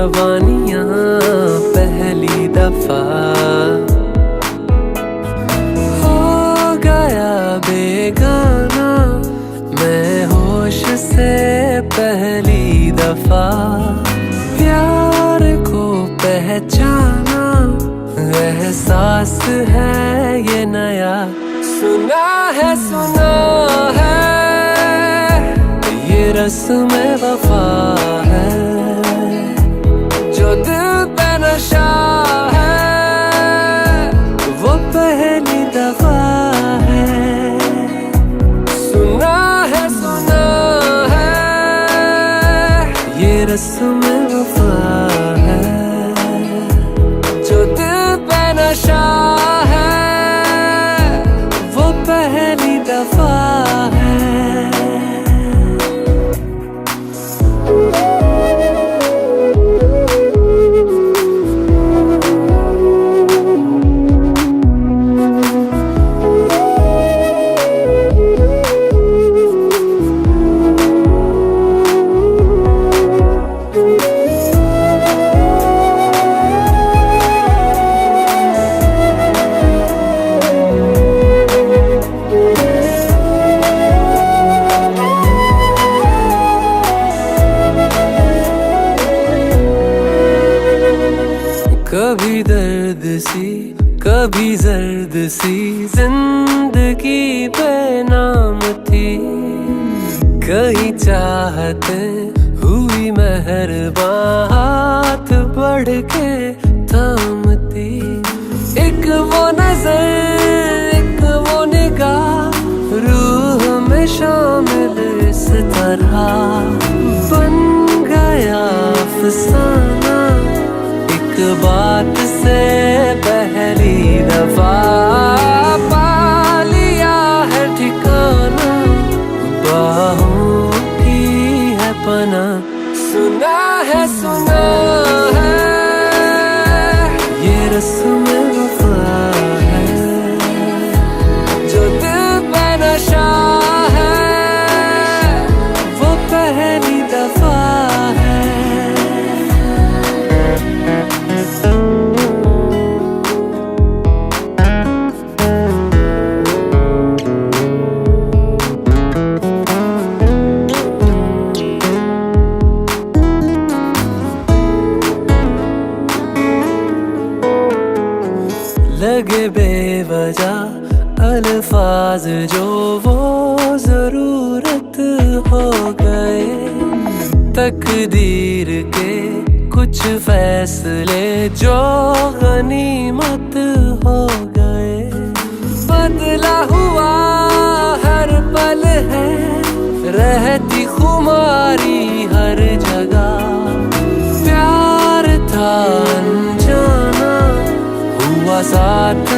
जवानियां पहली दफा हो गया बेगाना मैं होश से पहली दफा प्यार को पहचाना एहसास है ये नया सुना है ये रस्म वफा है जो दिल पे नशा है वो पहली दफा है सुना है ये रस्म वफा है जो दिल पे नशा है वो पहली दफा है कभी दर्द सी कभी जर्द सी जिंदगी बेनाम थी कहीं चाहते हुई मेहरबान हाथ बढ़ के थामती एक वो नजर एक वो निगाह रूह में शामिल इस तरह बन गया अफसाना बात से पहली दफा पा लिया है ठिकाना बाहों की है पना सुना है ये रस्म वफा है जो दिल पे नशा है वो पहली दफा है लगे बेवजह अल्फाज जो वो जरूरत हो गए तकदीर के कुछ फैसले जो गनीमत हो गए बदला हुआ हर पल है रहती खुमारी हर जगह प्यार था अनजाना हुआ साथ